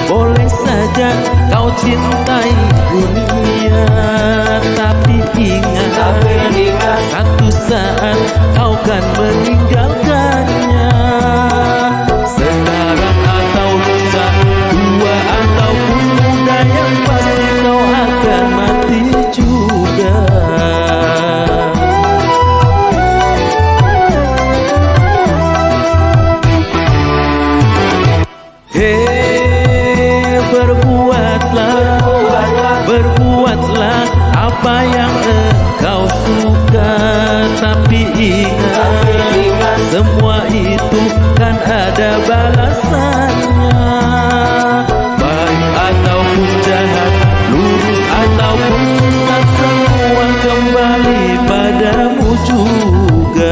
boleh saja kau cintai dunia, tapi ingat satu saat kau kan meninggalkannya. Sekarang atau lusa, tua ataupun muda, yang pasti kau akan mati juga. Berbuatlah apa yang engkau suka, tapi ingat semua itu kan ada balasannya. Baik ataupun jahat, lurus ataupun sesat, semua kembali padamu juga.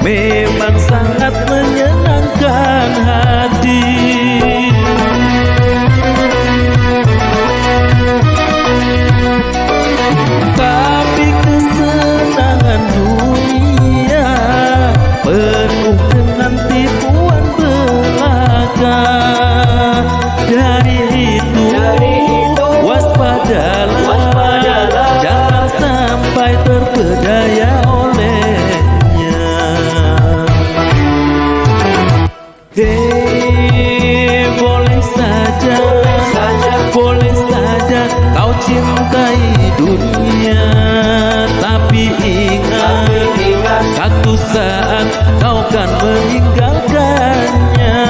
Memang sangat menyenangkan hati, tapi kesenangan dunia penuh dengan tipuan belaka. Dari itu waspadalah, jangan sampai terpedaya olehnya. Boleh saja kau cintai dunia, tapi ingat satu saat kau kan meninggalkannya.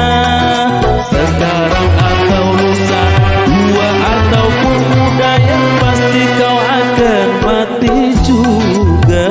Sekarang atau lusa, tua ataupun muda, yang pasti kau akan mati juga.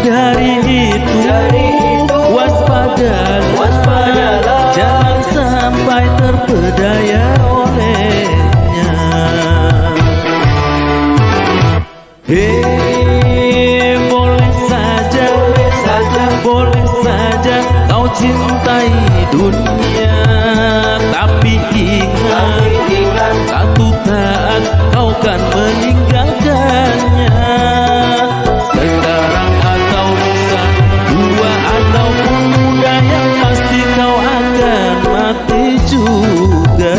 Dari itu waspadalah, jangan sampai terpedaya olehnya. Boleh saja kau cintai dunia, tapi ingat satu saat kau kan meninggalkannya. Sekarang atau lusa, tua ataupun muda, yang pasti kau akan mati juga.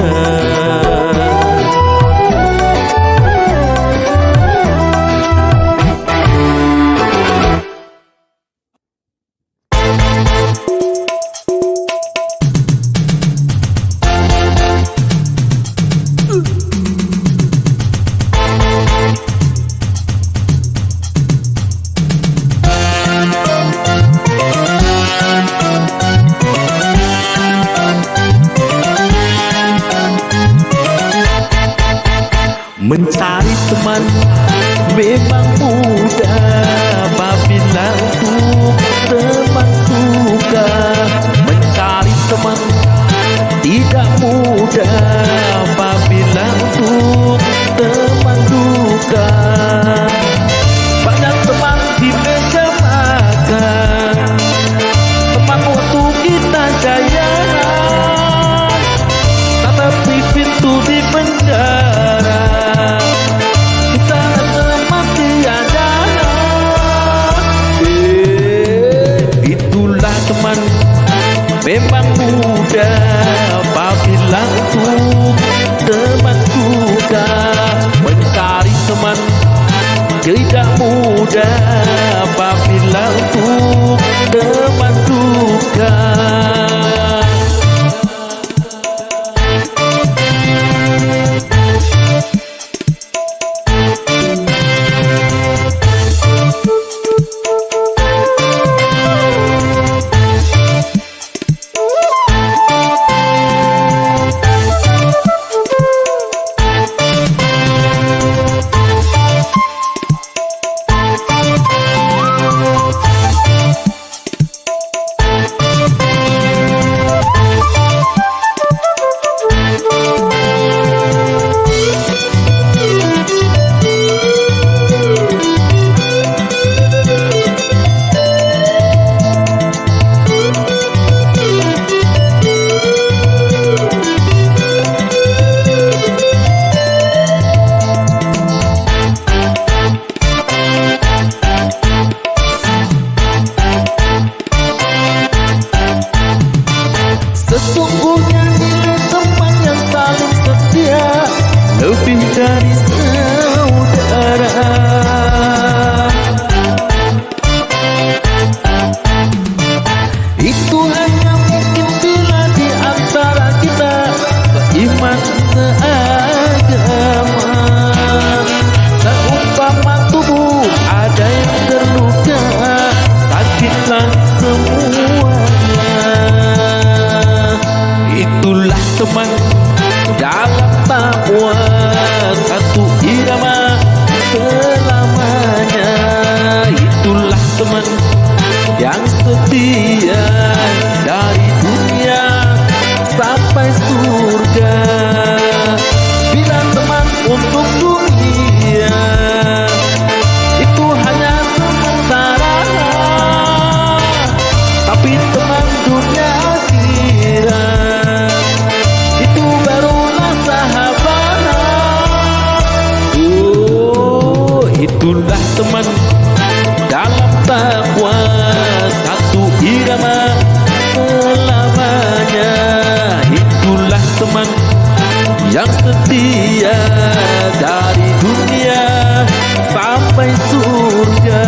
muda apabila untuk teman duka. Sesungguhnya nilai teman yang saling setia lebih dari saudara. Itu hanya mungkin bila di antara kita seiman seagama. Seumpama tubuh ada yang terluka, sakitlah semuanya. Itulah teman dalam takwa, satu irama selamanya. Itulah teman yang setia dari dunia sampai surga. Bila teman untuk dunia itu hanya sementara, tapi teman dunia akhirat itu barulah sahabat. Oh, itulah teman dalam takwa, satu irama selamanya. Itulah teman yang setia dari dunia sampai surga.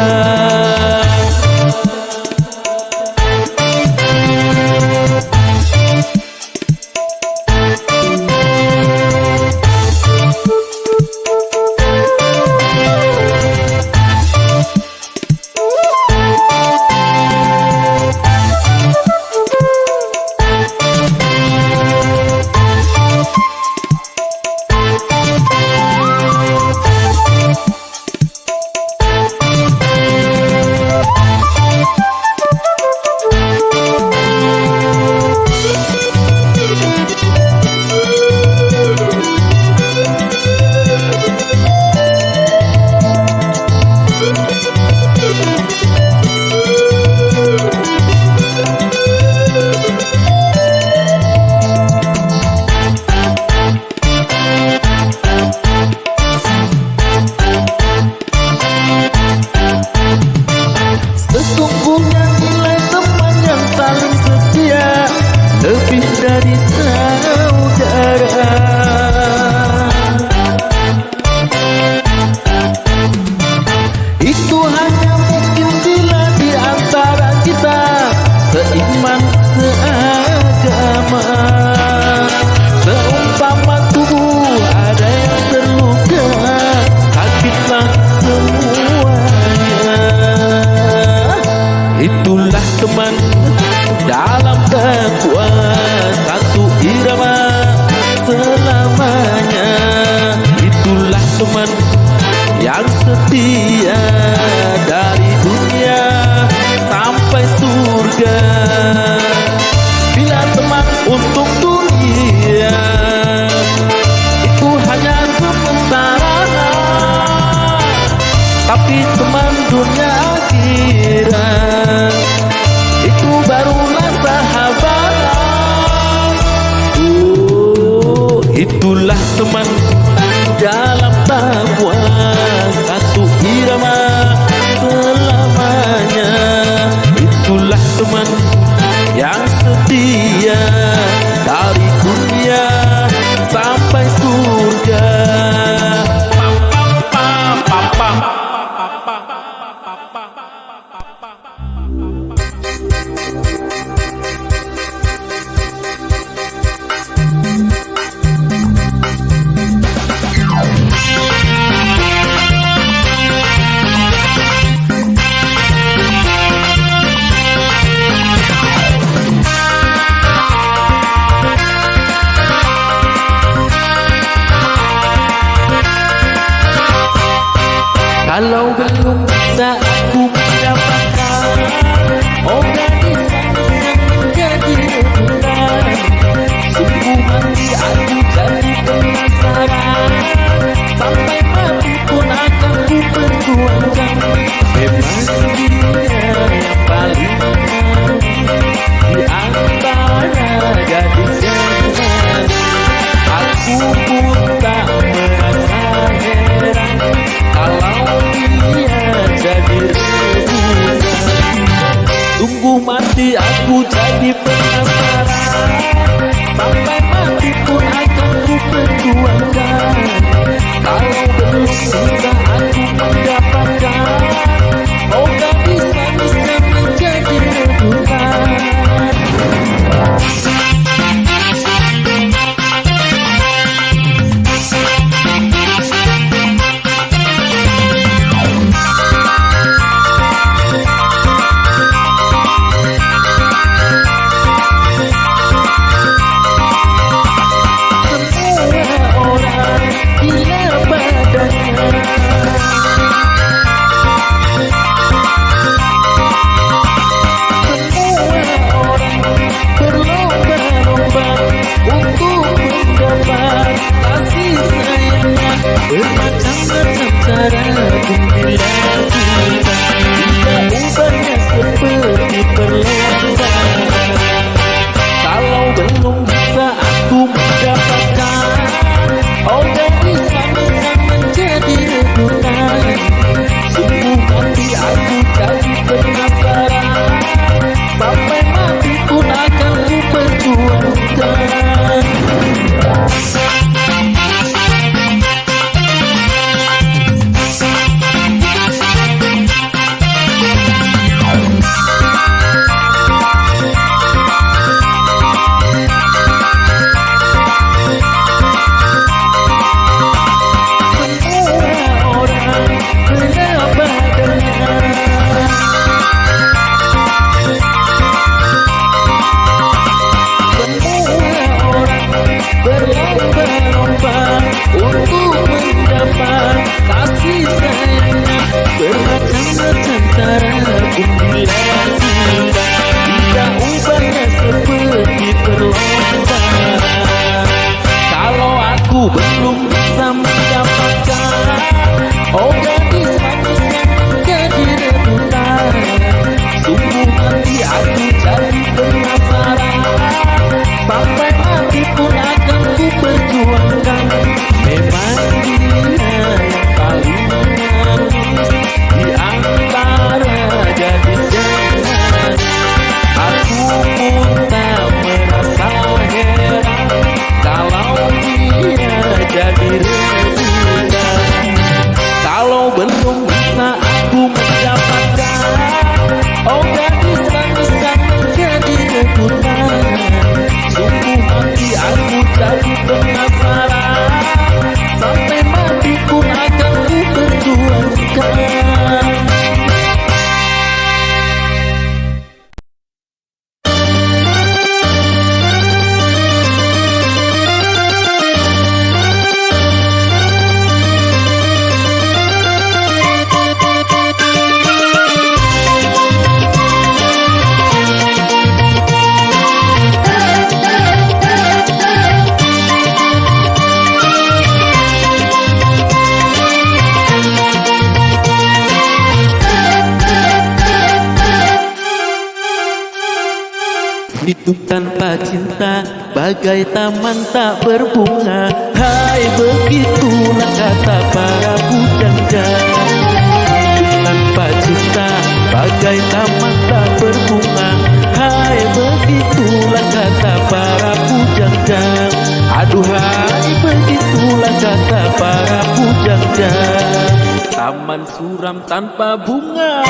Sesungguhnya nilai teman yang saling setia lebih dari saudara. Itu hanya mungkin bila di antara kita seiman seagama. Seumpama tubuh ada yang terluka, sakitlah semuanya. Itulah teman dalam takwa, satu irama selamanya. Itulah teman yang setia dari dunia sampai surga. Bila teman untuk dunia itu hanya sementara, tapi teman dunia akhirat itu barulah sahabat. Oh, itulah teman dalam takwa, satu irama selamanya. Itulah teman yang setia dari dunia sampai surga. Pam pam pam pam pam. Memang dia yang paling di antara gadis yang manis. Aku pun tak merasa heran kalau dia jadi rebutan. Tunggu mati aku jadi penasaran, sampai mati pun akan ku perjuangkan. Kalau belum bisa aku mendapatkan, oh gadis manis yang menjadi rebutan. Bermacam-macam cara pun dilakukan, tidak ubahnya seperti perlombaan. Kalau belum bisa aku mendapatkan, oh gadis manis yang menjadi rebutan. Sungguh hati aku jadi penasaran, sampai mati pun akan ku perjuangkan. Bermacam-macam cara pun dilakukan, tidak ubahnya seperti perlombaan. Kalau aku belum bisa mendapatkan, oh gadis manis yang menjadi rebutan. Sungguh hati aku jadi penasaran, sampai mati pun akan ku perjuangkan. Memang dia yang paling manis di antara gadis yang manis. Aku pun tak merasa heran kalau dia jadi rebutan. Kalau belum bisa aku mendapatkan, oh gadis manis yang menjadi rebutan. Sungguh hati aku jadi penasaran, sampai mati pun akan ku perjuangkan. Hidup tanpa cinta bagai taman tak berbunga. Hai, begitulah kata para pujangga. Hidup tanpa cinta bagai taman tak berbunga. Hai, begitulah kata para pujangga. Aduhai, begitulah kata para pujangga. Taman suram tanpa bunga.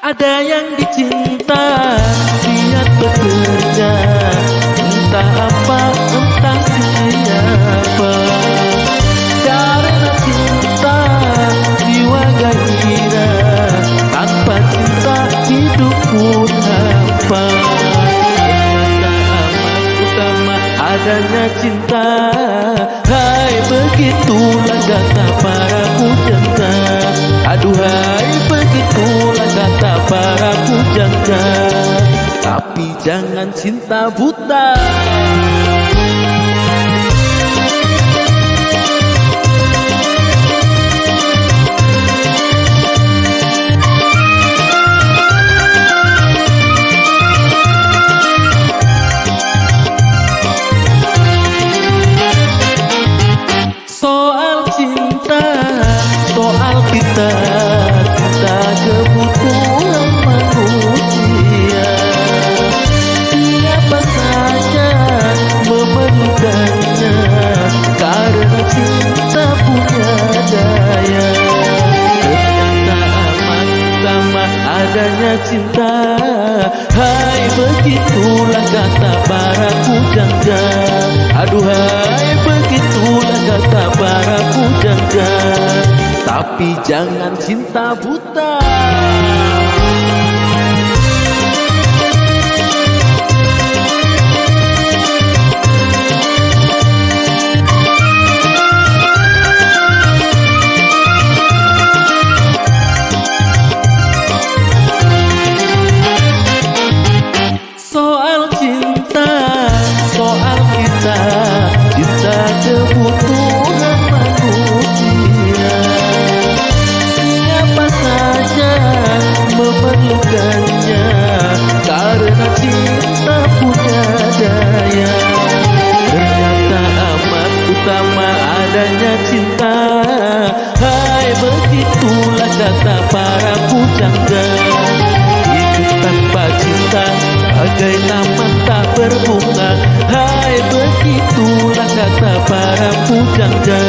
Ada yang dicinta, niat bekerja, entah apa, entah siapa. Karena cinta, jiwa gairah, tanpa cinta hidup pun hampa. Ternyata amat utama adanya cinta. Hai, begitulah kata para pujangga. Aduhai begitulah kata para pujangga. Tapi jangan cinta buta. Soal cinta, soal kita kebutuhan manusia. Siapa saja memerlukannya, karena cinta punya daya. Ternyata amat sama adanya cinta. Hai begitulah kata para pujangga. Aduhai begitulah kata para pujangga. Tapi jangan cinta buta. Soal cinta, soal kita kebutuhan manusia. Siapa saja memerlukannya, karena cinta punya daya. Ternyata amat utama adanya cinta. Hai begitulah kata para pujangga. Hidup tanpa cinta bagai taman tak berbunga. Hai begitulah kata para pujangga.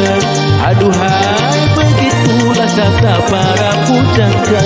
Aduhai begitulah kata para pujangga.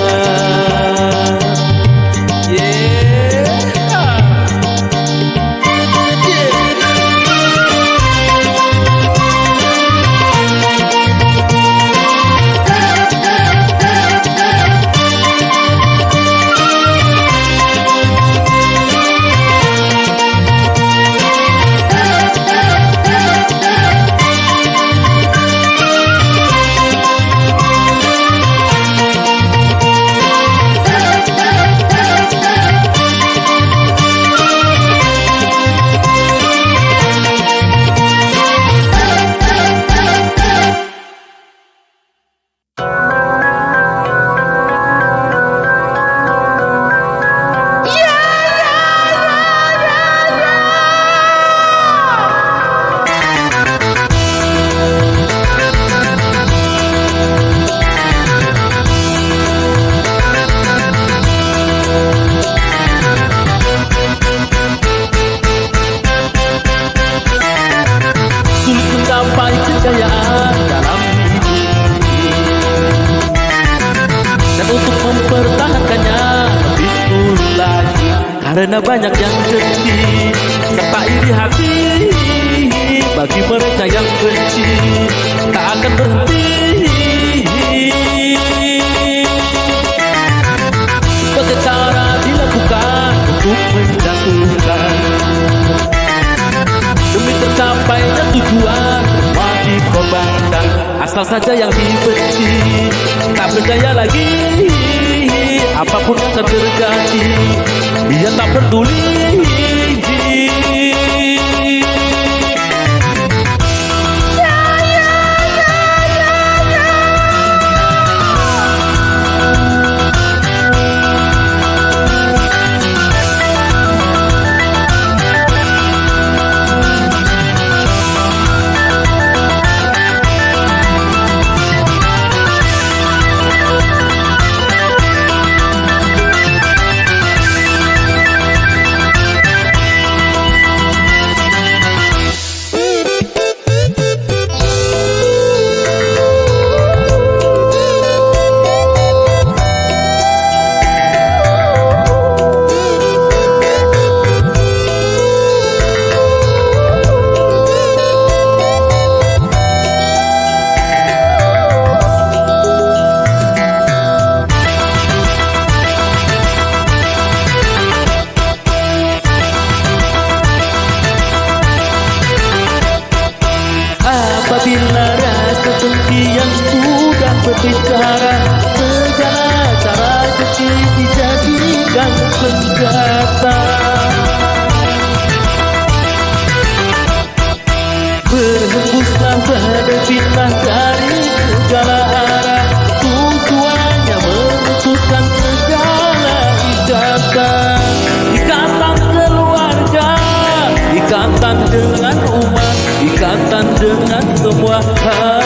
Kejayaan dalam hidup dan untuk mempertahankannya lebih sulit lagi, karena banyak yang benci serta iri hati. Bagi mereka yang benci tak akan berhenti. Sebagai cara dilakukan untuk menjatuhkan, demi tercapainya tujuan dikorbankan. Asal saja yang dibenci tak berdaya lagi. Apapun yang akan terjadi, dia tak peduli. berbicara, segala cara kecil dijadikan senjata. Berhembuslah badai fitnah dari segala arah, tujuannya memutuskan segala ikatan. Ikatan keluarga, ikatan dengan umat, ikatan dengan semua hal.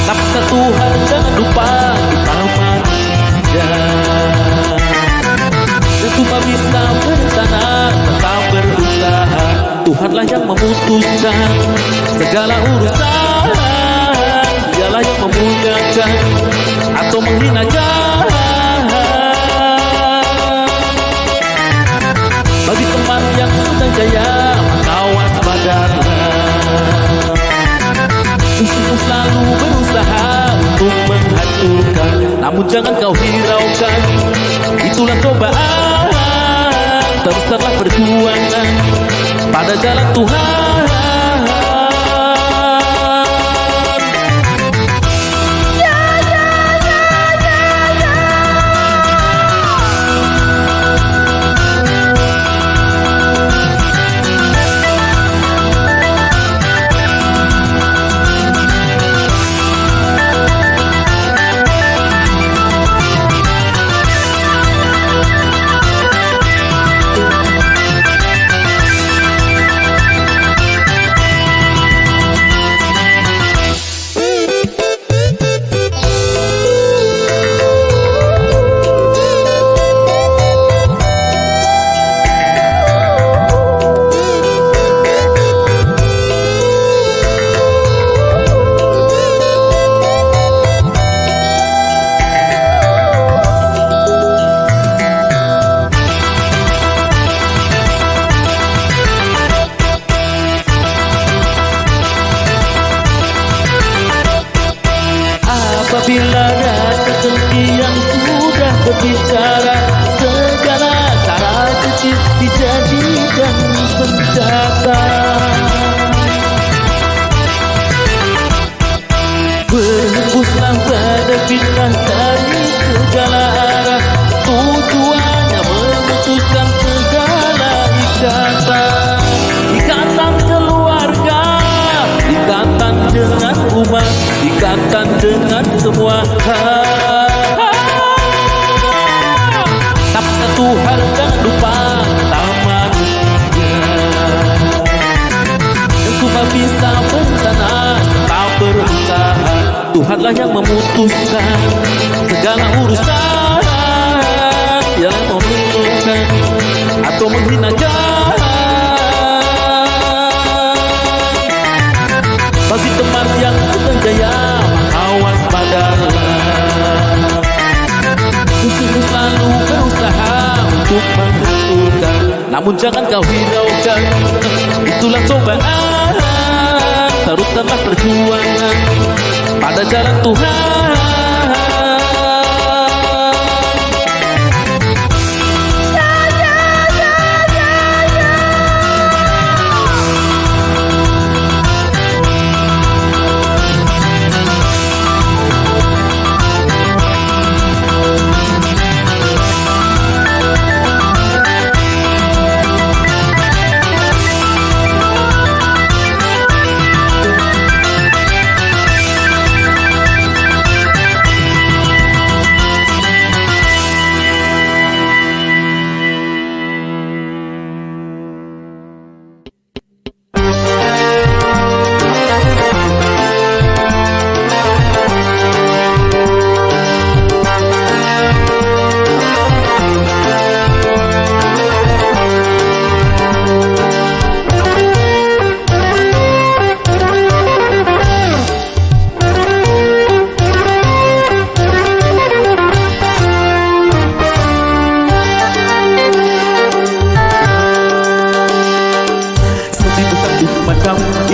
Kata Tuhan jangan lupa kita manusia, dan cuma bisa berencana tetap berusaha. Tuhanlah yang memutuskan segala urusan, dialah yang memuliakan atau menghinakan. Bagi teman yang sedang jaya, maka waspadalah. Musuh selalu berusaha untuk menghancurkan, namun jangan kau hiraukan, itulah cobaan. Teruslah perjuangan pada jalan Tuhan. Apabila ada rezeki yang sudah berbicara, segala cara kecil dijadikan senjata. Berhembuslah badai fitnah dari segala arah, tujuannya memutuskan segala ikatan. Ikatan keluarga, ikatan dengan umat, ikatan dengan semua hal. Sabda Tuhan jangan lupa kita manusia, dan cuma bisa berencana tetap berusaha. Tuhanlah yang memutuskan segala urusan, yang memutuskan atau menghinakan. Bagi teman yang sedang jaya, maka waspadalah. Musuh selalu berusaha untuk menghancurkan, namun jangan kau hiraukan, itulah cobaan. Teruslah perjuangan pada jalan Tuhan.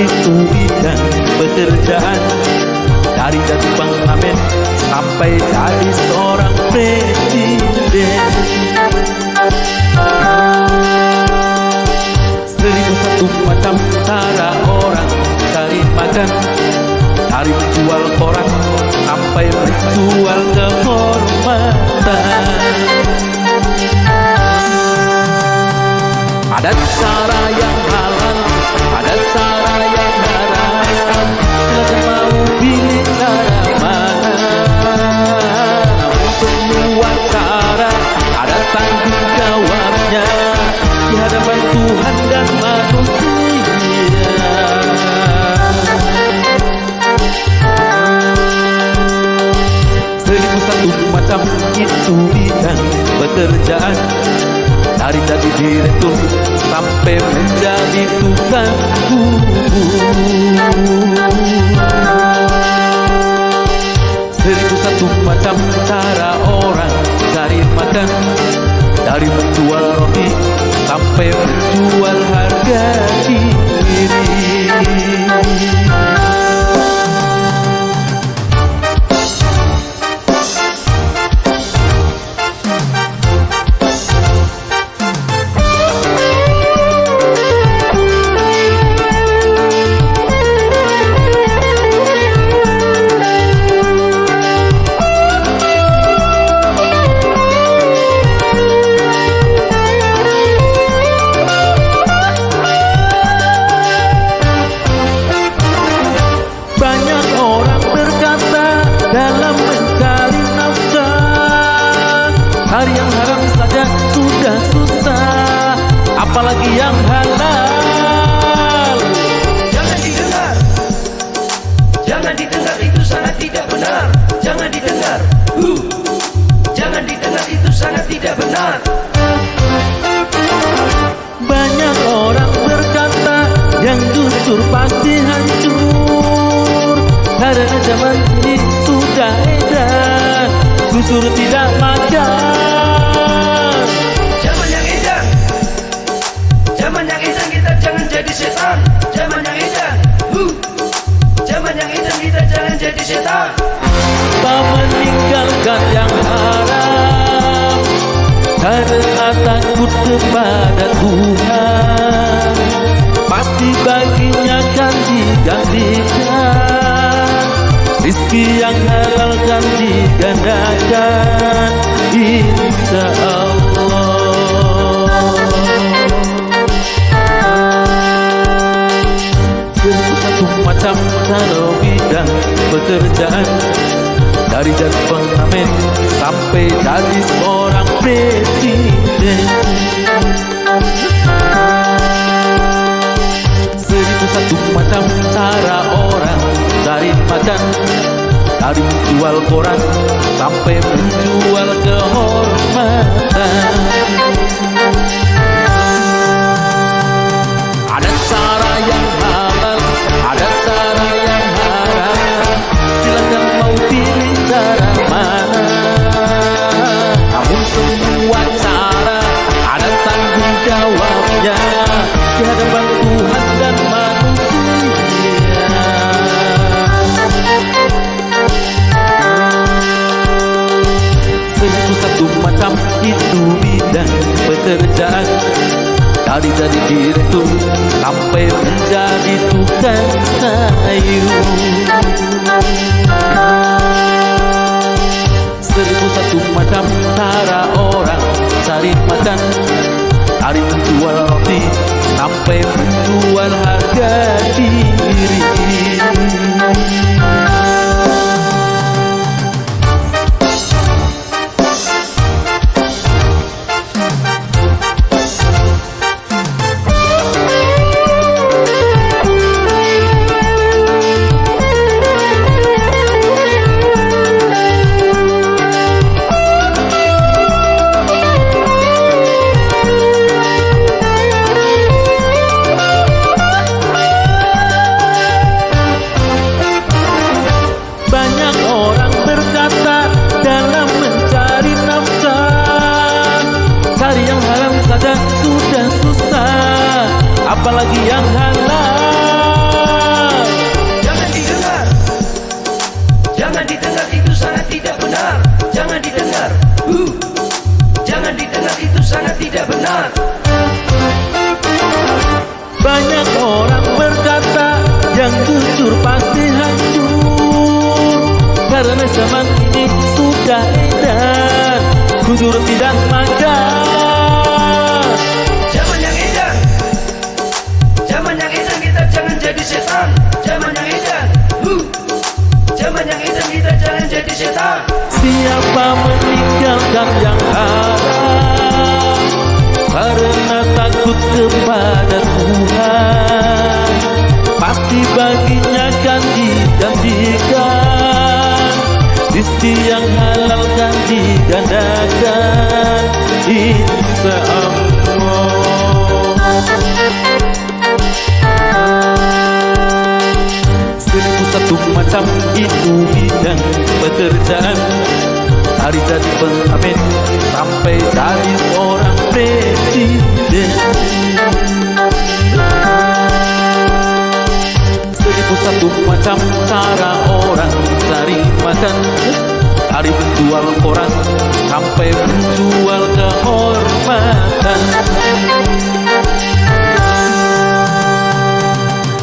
itu bidang pekerjaan, dari jadi pengamen sampai jadi seorang presiden. 1001 macam cara orang cari makan, dari menjual koran sampai menjual kehormatan. Ada cara yang halal, ada cara yang haram. Silakan mau pilih cara mana. Namun semua cara ada tanggung jawabnya di hadapan Tuhan dan manusia. Seribu satu macam itu bidang pekerjaan, dari jadi direktur sampai menjadi tukang bubur. Seribu satu macam cara orang cari makan, dari menjual roti sampai menjual harga diri. Dalam mencari nafkah, hari yang haram saja sudah susah, apalagi yang halal. Jangan didengar, jangan didengar, itu sangat tidak benar. Jangan didengar, jangan didengar, itu sangat tidak benar. Banyak orang berkata yang jujur pasti hancur, karena zaman ini sudah edan, jujur tidak makan. Zaman yang edan, zaman yang edan, kita jangan jadi setan. Zaman yang edan, zaman yang edan, kita jangan jadi setan. Tak meninggalkan yang haram karena takut kepada Tuhan, pasti baginya akan digantikan. Rizki yang halal kan digandakan, insya Allah. Seribu satu macam cara bidang pekerjaan, dari jadi pengamen sampai jadi seorang presiden. Seribu satu macam cara orang cari makan, dari menjual koran sampai menjual kehormatan. Ada cara yang halal, ada cara yang haram. Silakan mau pilih cara mana. Namun semua cara ada tanggung jawabnya di hadapan Tuhan dan manusia. Seribu satu macam itu bidang pekerjaan, dari jadi direktur sampai menjadi tukang sayur. Seribu satu macam cara orang cari makan, dari menjual roti sampai menjual harga diri. apalagi yang halal. Jangan didengar, jangan didengar, itu sangat tidak benar. Jangan didengar, jangan didengar, itu sangat tidak benar. Banyak orang berkata yang jujur pasti hancur, karena zaman ini sudah edan, jujur tidak makan. Zaman yang edan, zaman yang edan, kita jangan jadi setan. Zaman yang edan, zaman yang edan, kita jangan jadi setan. Siapa meninggalkan yang haram karena takut kepada Tuhan, pasti baginya akan digantikan rizki yang halal kan digandakan, insya Allah. Seribu satu macam itu bidang pekerjaan, dari jadi pengamen sampai jadi seorang presiden. Seribu satu macam cara orang cari makan, dari menjual koran sampai menjual kehormatan.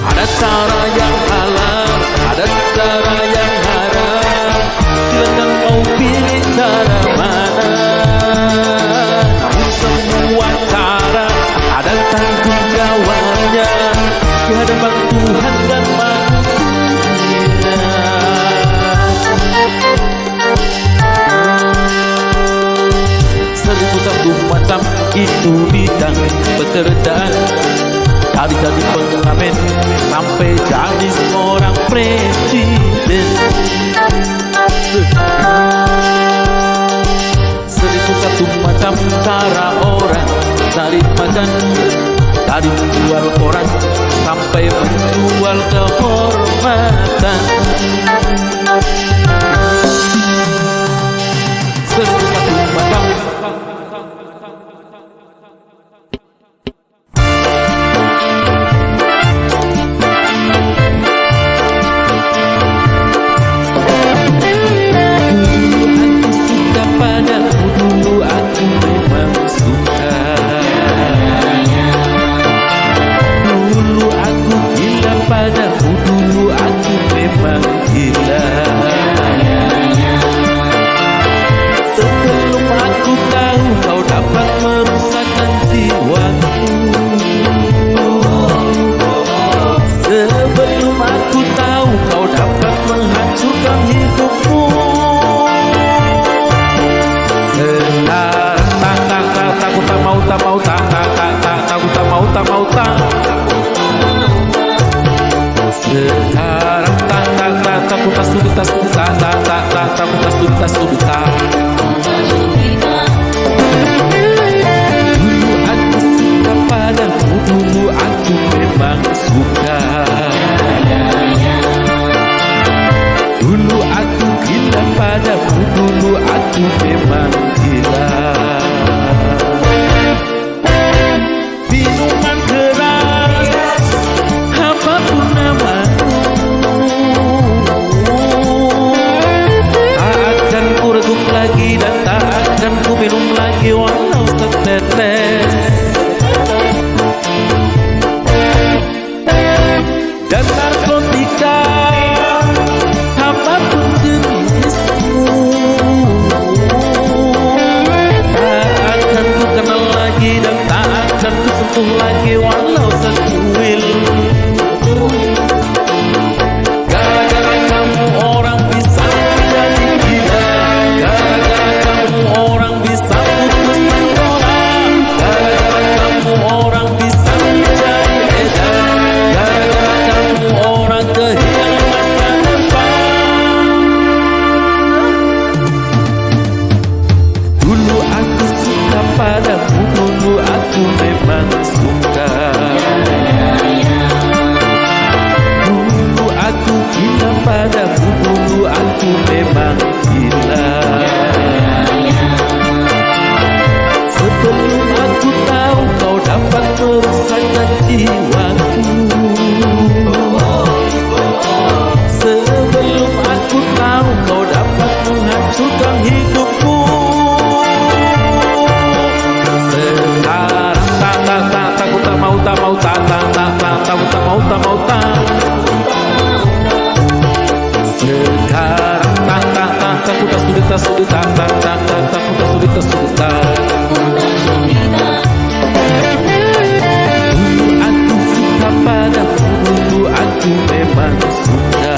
Ada cara yang halal, ada cara yang haram, silakan mau pilih cara mana. Namun semua cara ada tanggung jawabnya di hadapan Tuhan dan manusia. Seribu satu macam itu bidang pekerjaan, dari jadi pengamen sampai jadi seorang presiden. Seribu satu macam cara orang cari makan, dari menjual koran sampai menjual kehormatan. Seribu satu macam. Dan narkotika apapun jenismu, tak akan ku kenal lagi dan tak akan ku sentuh lagi walau sekuil. Gara-gara kamu orang bisa menjadi gila, gara-gara kamu orang bisa putus sekolah, gara-gara kamu orang bisa menjadi edan, gara-gara kamu orang kehilangan masa depan. Dulu aku suka padamu, dulu aku memang suka. Dulu aku gila padamu, dulu aku memang gila. Sebelum aku tahu kau dapat merusakkan jiwaku, sebelum aku tahu kau dapat menghancurkan hidupku. Sekarang takut tak mau Sekarang surita, putar surita surita. Dulu aku suka padamu, dulu aku memang suka.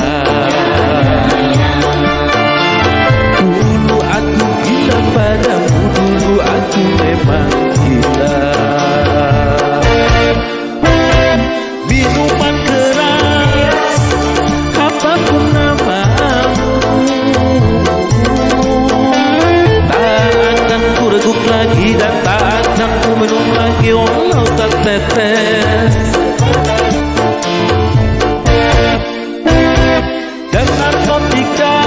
Dulu aku gila padamu, dulu aku memang gila. Minuman keras, apapun namamu, tak akan ku reguk lagi dan tak akan ku minum lagi walau setetes. Dan narkotika,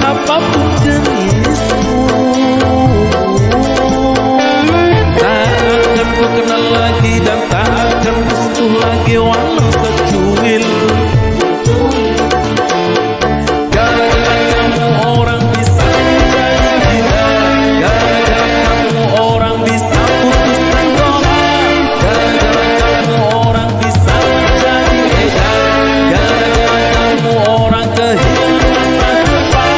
apapun jenismu, tak akan ku kenal lagi dan tak akan ku sentuh lagi walau secuil. Gara-gara kamu orang bisa menjadi gila, gara-gara kamu orang bisa putuskan doa, gara-gara kamu orang bisa menjadi edan, gara-gara kamu orang kehilangan masa depan.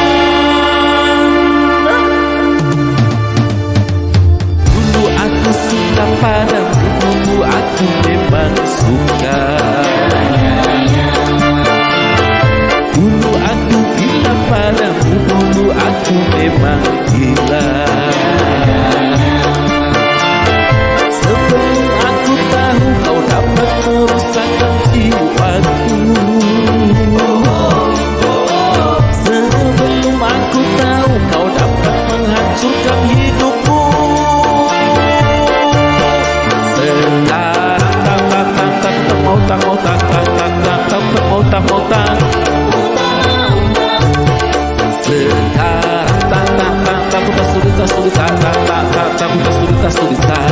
Dulu aku suka padamu, dulu aku memang suka. Dulu aku gila padamu, dulu aku memang gila. Sebelum aku tahu kau dapat merusakkan jiwaku, sebelum aku tahu kau dapat menghancurkan hidupku. Sekarang sekarang surita.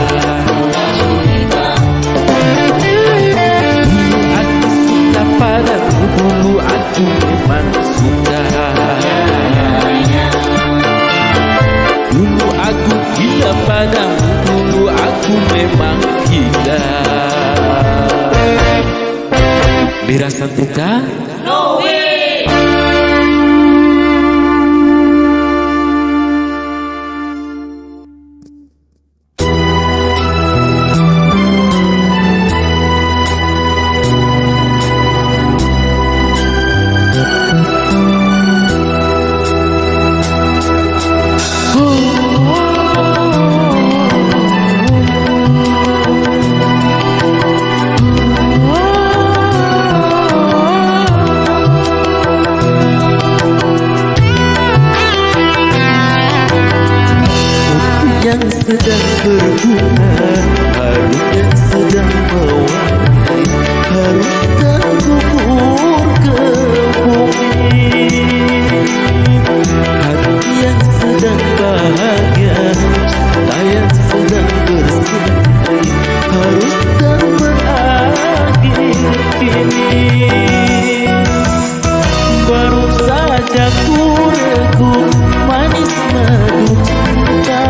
Dulu aku suka padamu, dulu aku memang suka. Dulu aku gila padamu, dulu aku memang gila. Mira Santika, No way! yang sedang berbunga, harum yang sedang mewarnai, haruskan gugur ke bumi. Hati yang sedang bahagia, cinta yang sedang bersamai, haruskan berakhir kini. Baru saja ku regu manis madu cinta,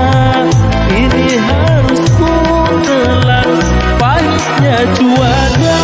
ini harus ku telan pahitnya juara.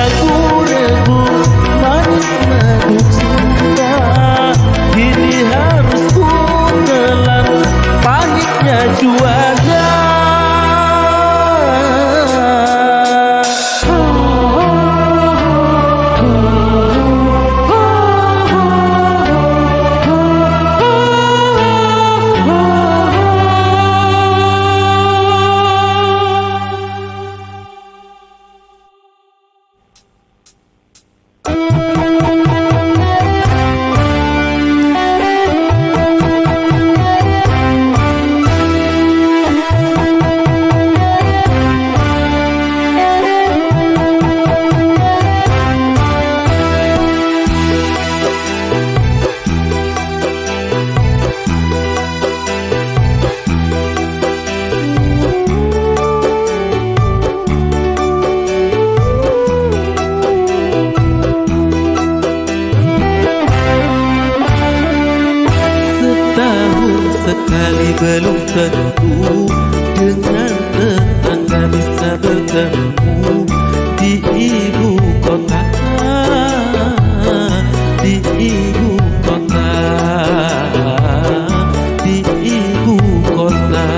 ragu-ragu manis madu cinta, kini harus ku telan pahitnya juara. Sekali belum tentu dengan tetangga bisa bertemu di ibu kota, di ibu kota, di ibu kota.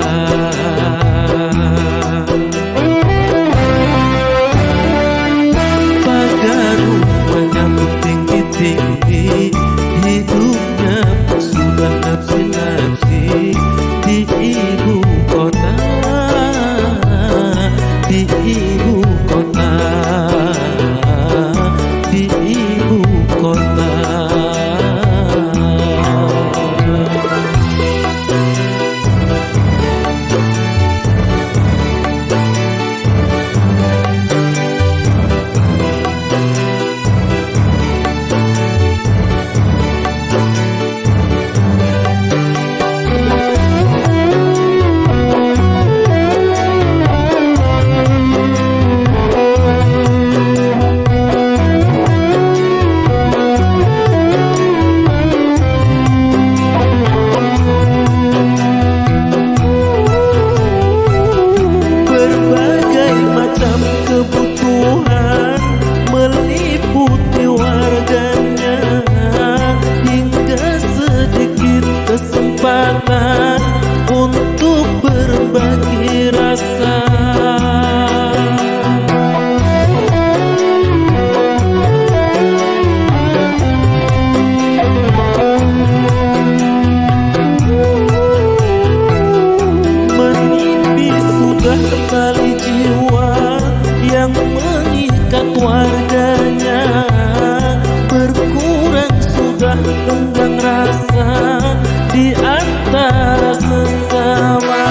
Pagar rumahnya tinggi-tinggi, hidupnya sudah nafsi-nafsi di ibu kota, di ibu kota, di ibu kota. Kebutuhan meliputi warganya, hingga sedikit kesempatan untuk berbagi rasa. Menipis sudah tali jiwa yang mengikat warganya, berkurang sudah tenggang rasa di antara sesama,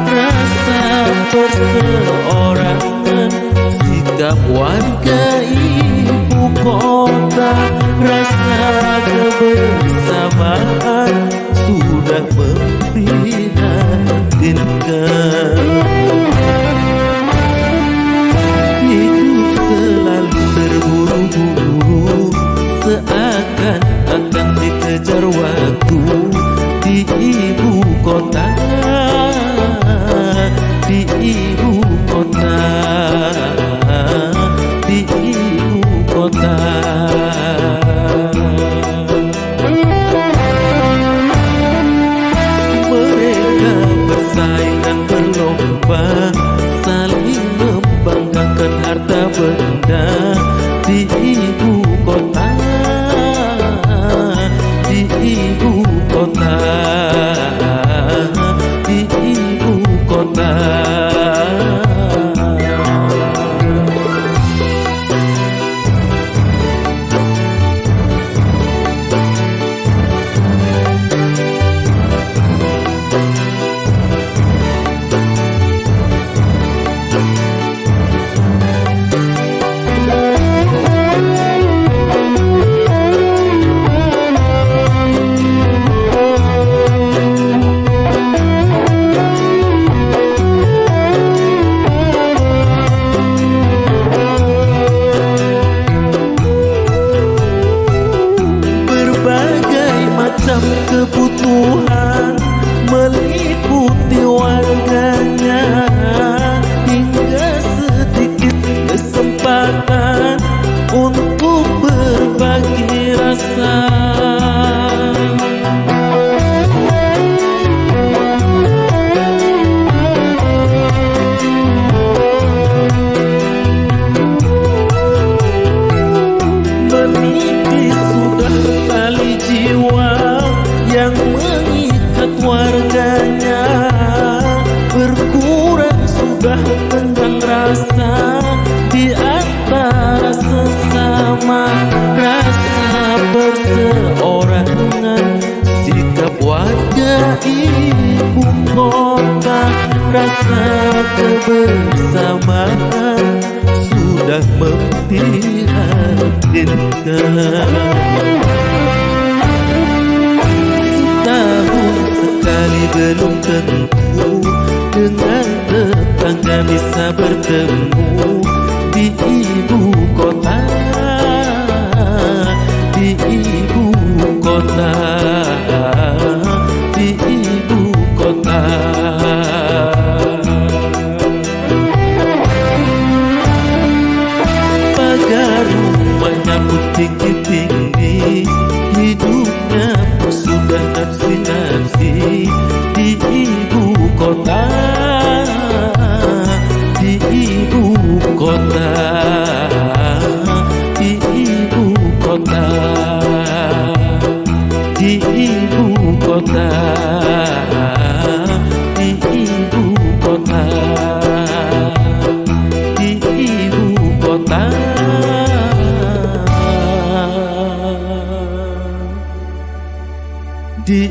rasa perseorangan, sikap warga ibu kota, rasa kebersamaan sudah memprihatinkan. Terburu-buru seakan-akan dikejar waktu di ibu kota, di ibu kota, di ibu kota. Mereka bersaing dan berlomba bersama sudah memprihatinkan. Tahun sekali belum tentu dengan tetangga bisa bertemu di ibu kota, di ibu kota, di ibu kota. Pagar rumahnya pun tinggi-tinggi, hidupnya pun sudah nafsi-nafsi di ibu kota, di ibu kota, di ibu kota, di ibu kota, di ibu kota, di ibu kota. Di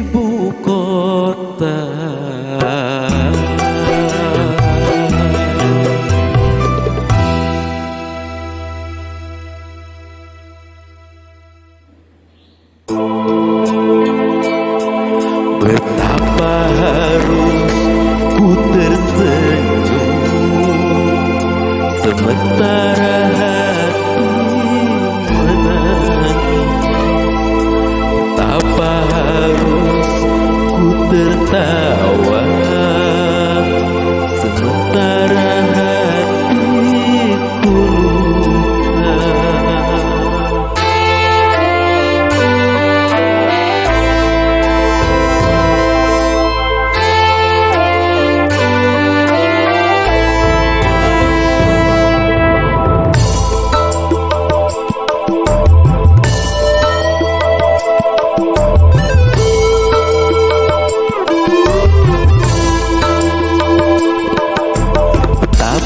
ibu kota. Betapa harus ku tersenyum sementara hati menangis. Betapa harus ku tertawa sementara hatiku luka.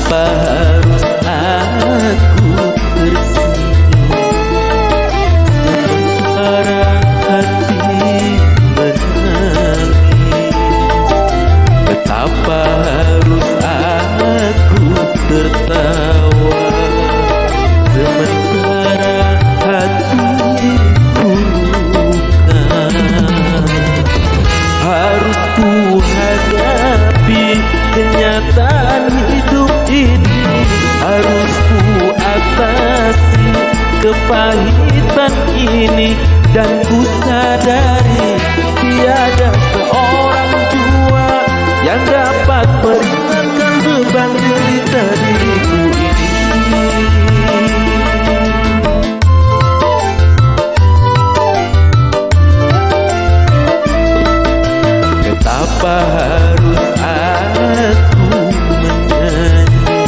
Harus aku tersenyum sementara hati menangis. Betapa harus aku tertawa sementara hatiku luka. Harus ku hadapi kenyataan hidup ini, harus ku atasi kepahitan ini, dan ku sadari tiada seorang jua yang dapat meringankan beban derita diriku ini. Betapa harus aku menyanyi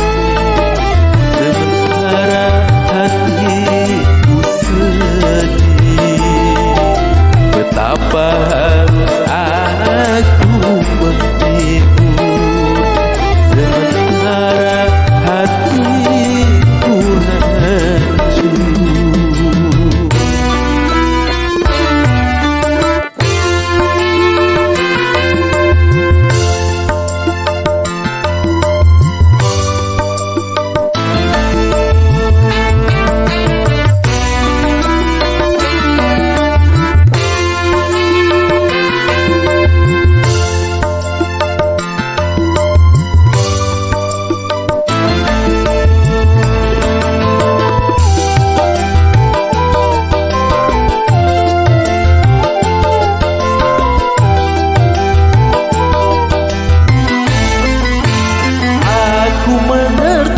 sementara hatiku sedih. Betapa harus aku menghibur sementara hatiku hancur.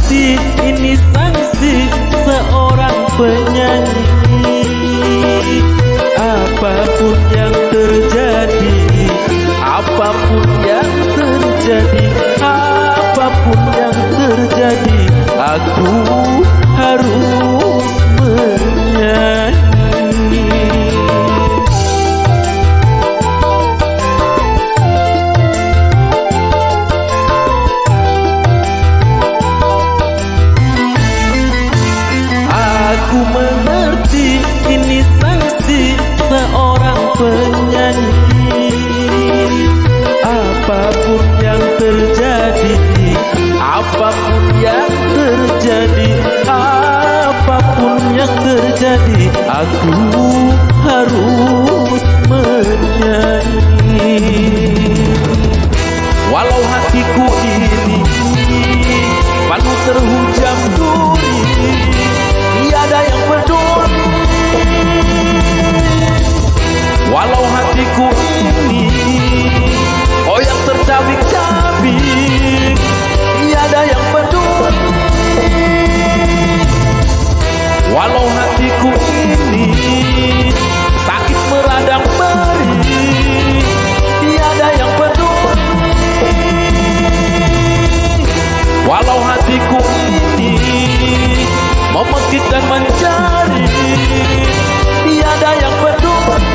Ini sanksi seorang penyanyi. Apapun yang terjadi, apapun yang terjadi, apapun yang terjadi, aku harus menyanyi. Aku mengerti ini sanksi seorang penyanyi. Apapun yang terjadi, mengerti, aku harus menyanyi. Walau hatiku ini penuh terhujam duri, tiada yang peduli. Walau hatiku ini oh yang tercabik-cabik, tiada yang peduli. Walau hatiku ini sakit meradang perih, tiada yang peduli. Walau hatiku ini memekik dan mencari, tiada yang peduli.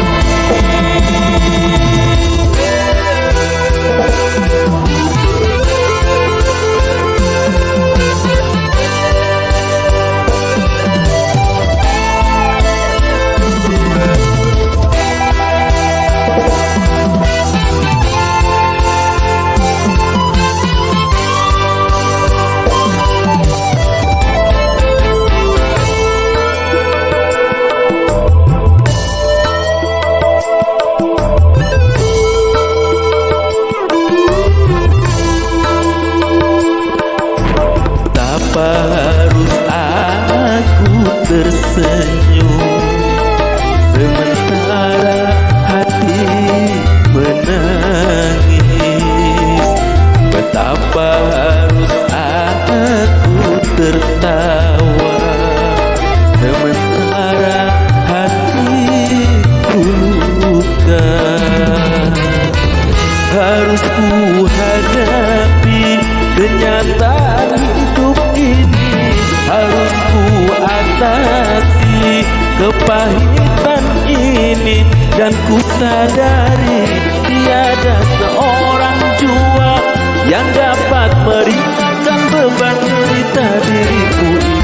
Harus aku tersenyum sementara hati menangis? Betapa harus aku tertawa sementara hatiku luka? Harus ku hadapi kenyataan hidup ini, harus ku atasi kepahitan ini, dan ku sadari tiada seorang jua yang dapat meringankan beban derita diriku ini.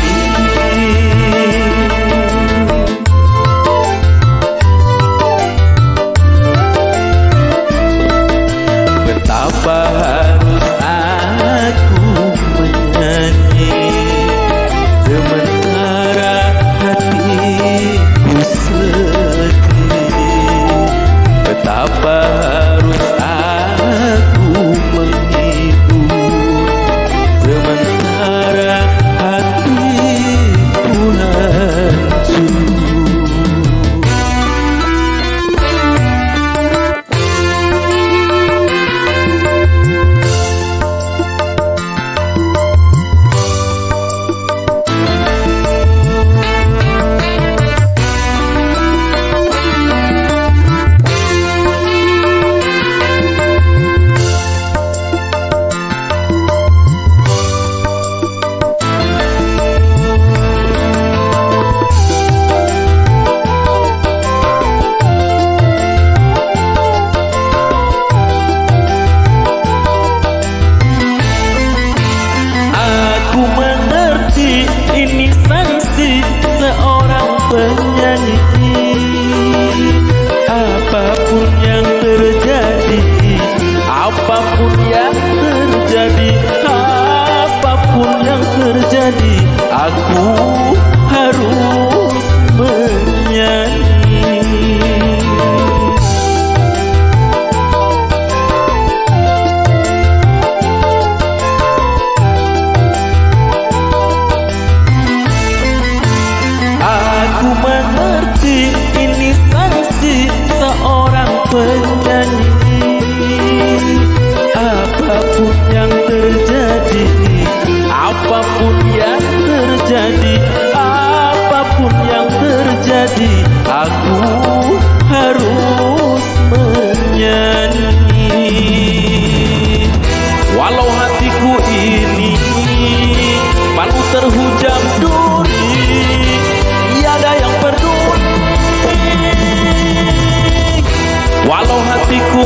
Betapa harus aku menyanyi sementara hatiku sedih. Betapa harus aku menghibur sementara hatiku hancur. Aku mengerti ini sanksi seorang penyanyi. Apapun yang terjadi, apapun yang terjadi, apapun yang terjadi, aku harus menyanyi. Aku mengerti ini sanksi seorang penyanyi. Apapun yang terjadi, apapun yang terjadi, apapun yang terjadi, aku harus menyanyi. Walau hatiku ini penuh terhujam duri, tiada yang peduli. Walau hatiku